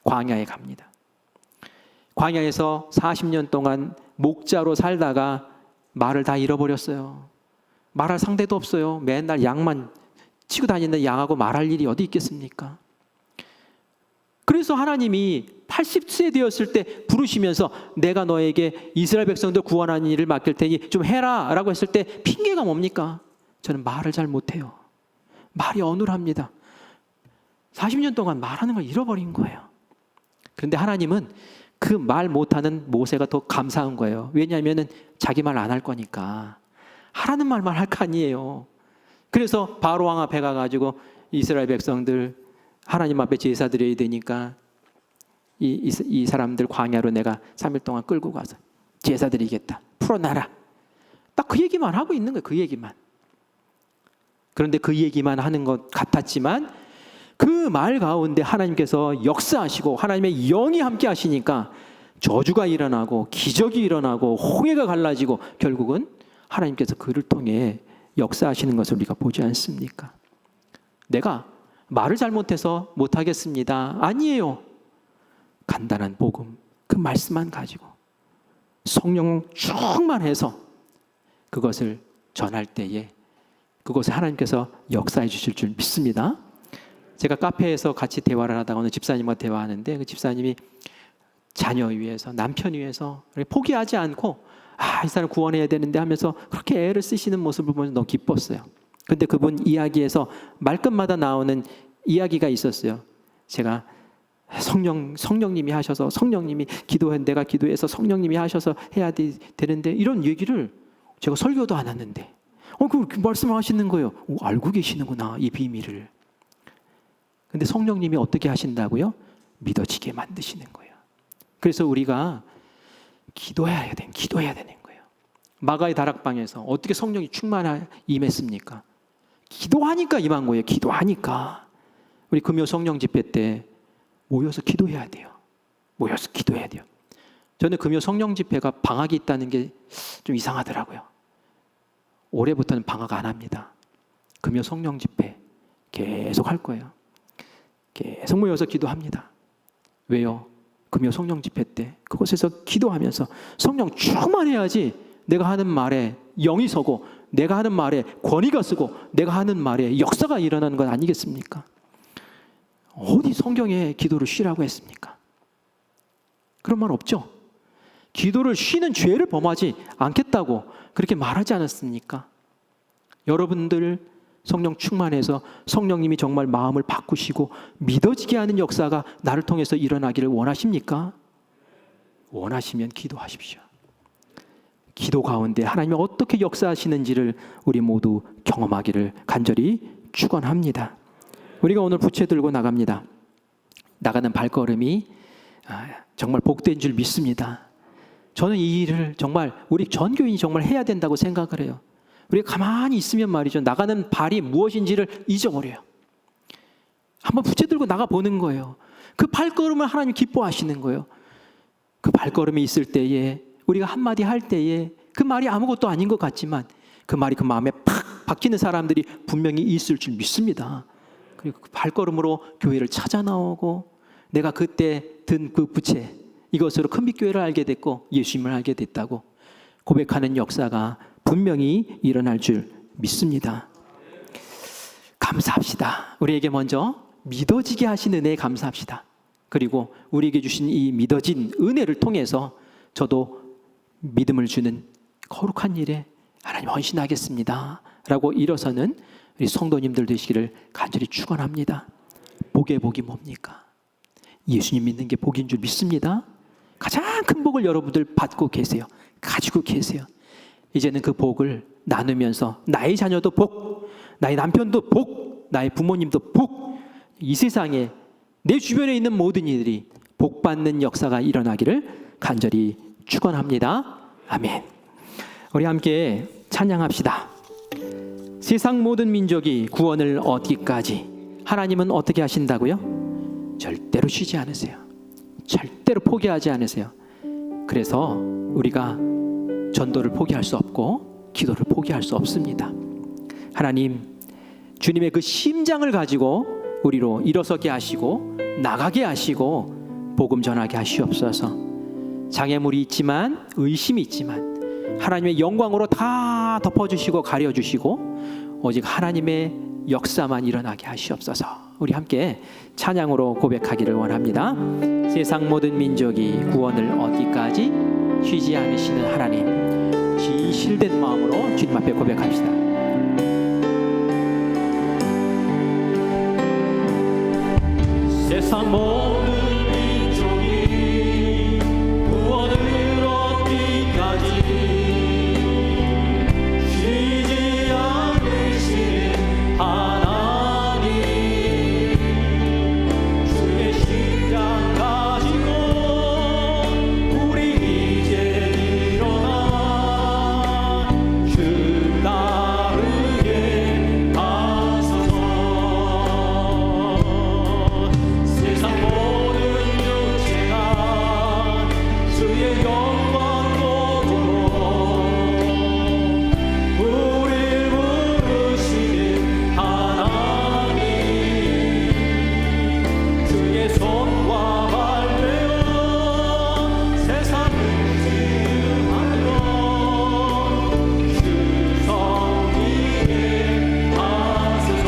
광야에 갑니다. 광야에서 40년 동안 목자로 살다가 말을 다 잃어버렸어요. 말할 상대도 없어요. 맨날 양만 치고 다니는 양하고 말할 일이 어디 있겠습니까? 그래서 하나님이 80세 되었을 때 부르시면서 내가 너에게 이스라엘 백성들 구원하는 일을 맡길 테니 좀 해라 라고 했을 때 핑계가 뭡니까? 저는 말을 잘 못해요. 말이 어눌합니다. 40년 동안 말하는 걸 잃어버린 거예요. 그런데 하나님은 그 말 못하는 모세가 더 감사한 거예요. 왜냐하면 자기 말 안 할 거니까 하라는 말만 할 거 아니에요. 그래서 바로 왕 앞에 가가지고 이스라엘 백성들 하나님 앞에 제사 드려야 되니까 이 사람들 광야로 내가 3일 동안 끌고 가서 제사 드리겠다. 풀어놔라. 딱 그 얘기만 하고 있는 거예요. 그 얘기만. 그런데 그 얘기만 하는 것 같았지만 그 말 가운데 하나님께서 역사하시고 하나님의 영이 함께 하시니까 저주가 일어나고 기적이 일어나고 홍해가 갈라지고 결국은 하나님께서 그를 통해 역사하시는 것을 우리가 보지 않습니까? 내가 말을 잘못해서 못하겠습니다. 아니에요. 간단한 복음, 그 말씀만 가지고 성령 충만해서 그것을 전할 때에 그것을 하나님께서 역사해 주실 줄 믿습니다. 제가 카페에서 같이 대화를 하다가 어느 집사님과 대화하는데 그 집사님이 자녀 위해서 남편 위해서 포기하지 않고 이 사람 구원해야 되는데 하면서 그렇게 애를 쓰시는 모습을 보면서 너무 기뻤어요. 근데 그분 이야기에서 말끝마다 나오는 이야기가 있었어요. 제가 성령님이 하셔서 성령님이 내가 기도해서 성령님이 하셔서 해야 되는데 이런 얘기를 제가 설교도 안 했는데 그 말씀을 하시는 거예요. 알고 계시는구나 이 비밀을. 근데 성령님이 어떻게 하신다고요? 믿어지게 만드시는 거예요. 그래서 우리가 기도해야 되는 거예요. 마가의 다락방에서 어떻게 성령이 임했습니까? 기도하니까 임한 거예요. 기도하니까. 우리 금요 성령 집회 때 모여서 기도해야 돼요. 저는 금요 성령 집회가 방학이 있다는 게 좀 이상하더라고요. 올해부터는 방학 안 합니다. 금요 성령 집회 계속 할 거예요. 계속 모여서 기도합니다. 왜요? 금요 성령 집회 때 그곳에서 기도하면서 성령 충만해야지 내가 하는 말에 영이 서고 내가 하는 말에 권위가 서고 내가 하는 말에 역사가 일어나는 것 아니겠습니까? 어디 성경에 기도를 쉬라고 했습니까? 그런 말 없죠? 기도를 쉬는 죄를 범하지 않겠다고 그렇게 말하지 않았습니까? 여러분들 성령 충만해서 성령님이 정말 마음을 바꾸시고 믿어지게 하는 역사가 나를 통해서 일어나기를 원하십니까? 원하시면 기도하십시오. 기도 가운데 하나님이 어떻게 역사하시는지를 우리 모두 경험하기를 간절히 축원합니다. 우리가 오늘 부채 들고 나갑니다. 나가는 발걸음이 정말 복된 줄 믿습니다. 저는 이 일을 정말 우리 전교인이 정말 해야 된다고 생각을 해요. 우리가 가만히 있으면 말이죠. 나가는 발이 무엇인지를 잊어버려요. 한번 부채 들고 나가보는 거예요. 그 발걸음을 하나님 기뻐하시는 거예요. 그 발걸음이 있을 때에 우리가 한마디 할 때에 그 말이 아무것도 아닌 것 같지만 그 말이 그 마음에 팍 박히는 사람들이 분명히 있을 줄 믿습니다. 그리고 그 발걸음으로 교회를 찾아 나오고 내가 그때 든 그 부채 이것으로 큰빛교회를 알게 됐고 예수님을 알게 됐다고 고백하는 역사가 분명히 일어날 줄 믿습니다. 감사합시다. 우리에게 먼저 믿어지게 하신 은혜에 감사합시다. 그리고 우리에게 주신 이 믿어진 은혜를 통해서 저도 믿음을 주는 거룩한 일에 하나님 헌신하겠습니다 라고 일어서는 우리 성도님들 되시기를 간절히 축원합니다. 복의 복이 뭡니까? 예수님 믿는 게 복인 줄 믿습니다. 가장 큰 복을 여러분들 받고 계세요. 가지고 계세요. 이제는 그 복을 나누면서 나의 자녀도 복, 나의 남편도 복, 나의 부모님도 복, 이 세상에 내 주변에 있는 모든 이들이 복 받는 역사가 일어나기를 간절히 축원합니다. 아멘. 우리 함께 찬양합시다. 세상 모든 민족이 구원을 얻기까지 하나님은 어떻게 하신다고요? 절대로 쉬지 않으세요. 절대로 포기하지 않으세요. 그래서 우리가 전도를 포기할 수 없고 기도를 포기할 수 없습니다. 하나님, 주님의 그 심장을 가지고 우리로 일어서게 하시고 나가게 하시고 복음 전하게 하시옵소서. 장애물이 있지만, 의심이 있지만 하나님의 영광으로 다 덮어주시고 가려주시고 오직 하나님의 역사만 일어나게 하시옵소서. 우리 함께 찬양으로 고백하기를 원합니다. 세상 모든 민족이 구원을 얻기까지 쉬지 않으시는 하나님, 진실된 마음으로 주님 앞에 고백합시다. 세상 모든 민족이 구원을 얻기까지 쉬지 않으시는 하나님, 주의 심장 가지고 우리 이제 일어나 주 따르게 하소서. 세상 모든 육체가 주의 영광 보고 우릴 부르시는 하나님, 주의 손과 발 되어 세상을 지으하며 주성기에 하소서.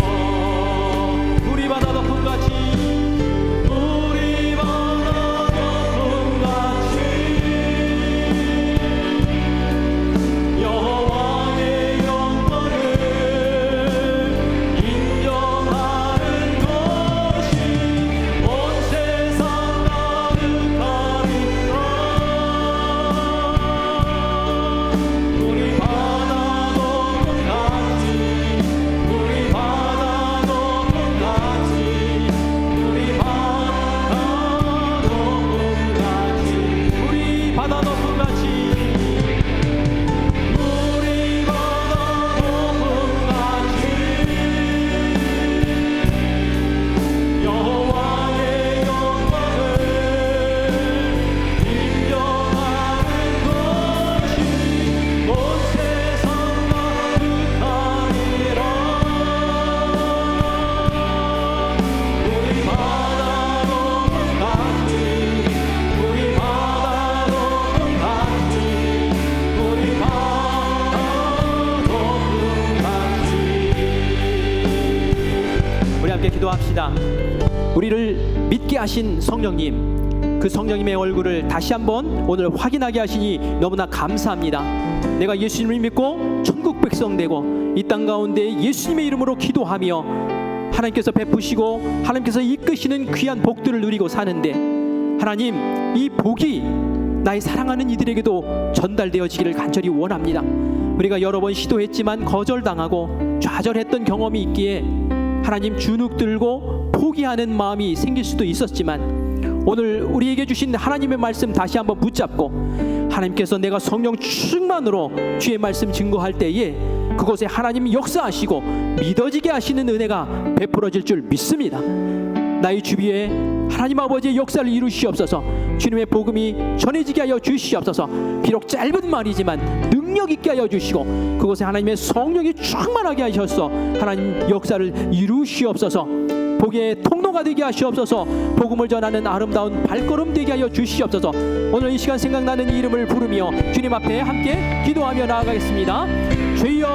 우리 바다 덮음같이 우리 바다 덮음같이 여호와의 영광을 인정하는 것이 온 세상 가득하리라. 우리 바다 덮음같이 우리 바다 덮음같이 우리 바다 덮음같이 우리 바다 덮음같이 우리 바다 덮음같이 여호와의 영광을 인정하는 것이 온 세상 가득하리라. 우리 바다 덮음같이 우리 바다 덮음같이 우리 바다 덮음같이. 우리 함께 기도합시다. 우리를 믿게 하신 성령님, 그 성령님의 얼굴을 다시 한번 오늘 확인하게 하시니 너무나 감사합니다. 내가 예수님을 믿고 천국 백성 되고 이 땅 가운데 예수님의 이름으로 기도하며 하나님께서 베푸시고 하나님께서 이끄시는 귀한 복들을 누리고 사는데, 하나님, 이 복이 나의 사랑하는 이들에게도 전달되어지기를 간절히 원합니다. 우리가 여러 번 시도했지만 거절당하고 좌절했던 경험이 있기에 하나님 주눅 들고 포기하는 마음이 생길 수도 있었지만, 오늘 우리에게 주신 하나님의 말씀 다시 한번 붙잡고 하나님께서 내가 성령 충만으로 주의 말씀 증거할 때에 그곳에 하나님이 역사하시고 믿어지게 하시는 은혜가 베풀어질 줄 믿습니다. 나의 주위에 하나님 아버지의 역사를 이루시옵소서. 주님의 복음이 전해지게 하여 주시옵소서. 비록 짧은 말이지만 능력 있게 하여 주시고 그곳에 하나님의 성령이 충만하게 하셔서 하나님 역사를 이루시옵소서. 복의 통로가 되게 하시옵소서. 복음을 전하는 아름다운 발걸음 되게 하여 주시옵소서. 오늘 이 시간 생각나는 이름을 부르며 주님 앞에 함께 기도하며 나아가겠습니다. 주여,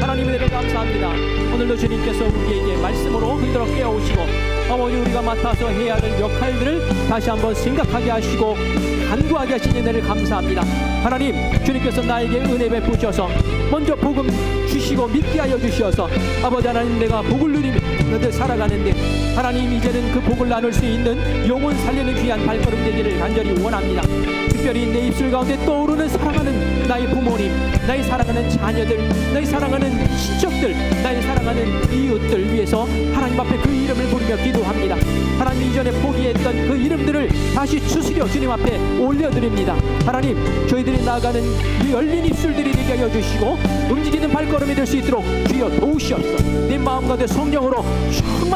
하나님의 은혜를 감사합니다. 오늘도 주님께서 우리에게 말씀으로 흔들어 깨워오시고 아버지, 우리가 맡아서 해야 할 역할들을 다시 한번 생각하게 하시고 간구하게 하신 은혜를 감사합니다. 하나님, 주님께서 나에게 은혜 베푸셔서 먼저 복음 주시고 믿게 하여 주셔서 아버지 하나님, 내가 복을 누리며 살아가는데 하나님, 이제는 그 복을 나눌 수 있는 영혼 살리는 귀한 발걸음 되기를 간절히 원합니다. 특별히 내 입술 가운데 떠오르는 사랑하는 나의 부모님, 나의 사랑하는 자녀들, 나의 사랑하는 친척들, 나의 사랑하는 이웃들 위해서 하나님 앞에 그 이름을 부르며 기도합니다. 하나님, 이전에 포기했던 그 이름들을 다시 추스려 주님 앞에 올려드립니다. 하나님, 저희들이 나아가는 이 열린 입술들이 되게 하여 주시고 움직이는 발걸음이 될 수 있도록 주여 도우시옵소서. 내 마음 가운데 성령으로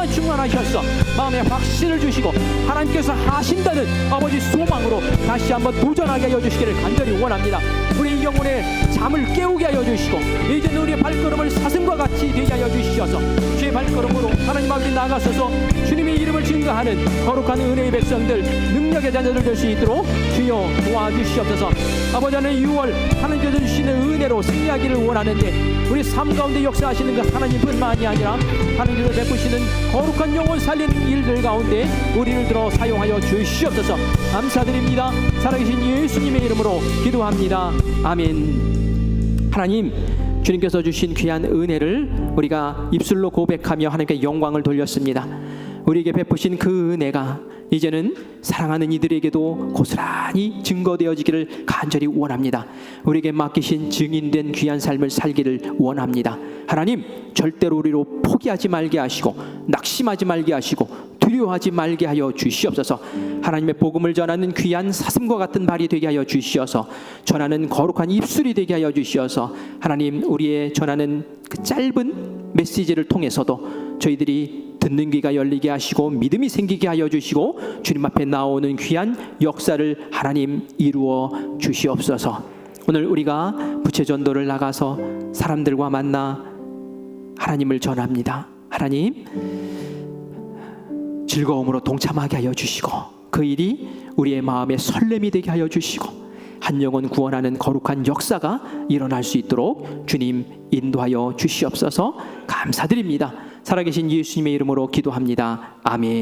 충만하셔서 마음에 확신을 주시고 하나님께서 하신다는 아버지 소망으로 다시 한번 도전하게 하여 주시기를 간절히 원합니다. 우리 이 영혼의 잠을 마음을 깨우게 하여 주시고 이제는 우리의 발걸음을 사슴과 같이 되게 하여 주시어서 주의 발걸음으로 하나님 앞에 나가서서 주님의 이름을 증거하는 거룩한 은혜의 백성들, 능력의 자녀들 될 수 있도록 주여 도와주시옵소서. 아버지 하나님 6월 하나님께서 주시는 은혜로 승리하기를 원하는데 우리 삶 가운데 역사하시는 그 하나님뿐만이 아니라 하나님께서 베푸시는 거룩한 영혼 살리는 일들 가운데 우리를 들어 사용하여 주시옵소서. 감사드립니다. 살아계신 예수님의 이름으로 기도합니다. 아멘. 하나님, 주님께서 주신 귀한 은혜를 우리가 입술로 고백하며 하나님께 영광을 돌렸습니다. 우리에게 베푸신 그 은혜가 이제는 사랑하는 이들에게도 고스란히 증거되어지기를 간절히 원합니다. 우리에게 맡기신 증인된 귀한 삶을 살기를 원합니다. 하나님, 절대로 우리로 포기하지 말게 하시고 낙심하지 말게 하시고 두려워하지 말게 하여 주시옵소서. 하나님의 복음을 전하는 귀한 사슴과 같은 발이 되게 하여 주시어서 전하는 거룩한 입술이 되게 하여 주시어서 하나님, 우리의 전하는 그 짧은 메시지를 통해서도 저희들이 듣는 귀가 열리게 하시고 믿음이 생기게 하여 주시고 주님 앞에 나오는 귀한 역사를 하나님 이루어 주시옵소서. 오늘 우리가 부채전도를 나가서 사람들과 만나 하나님을 전합니다. 하나님, 즐거움으로 동참하게 하여 주시고 그 일이 우리의 마음에 설렘이 되게 하여 주시고 한 영혼 구원하는 거룩한 역사가 일어날 수 있도록 주님 인도하여 주시옵소서. 감사드립니다. 살아계신 예수님의 이름으로 기도합니다. 아멘.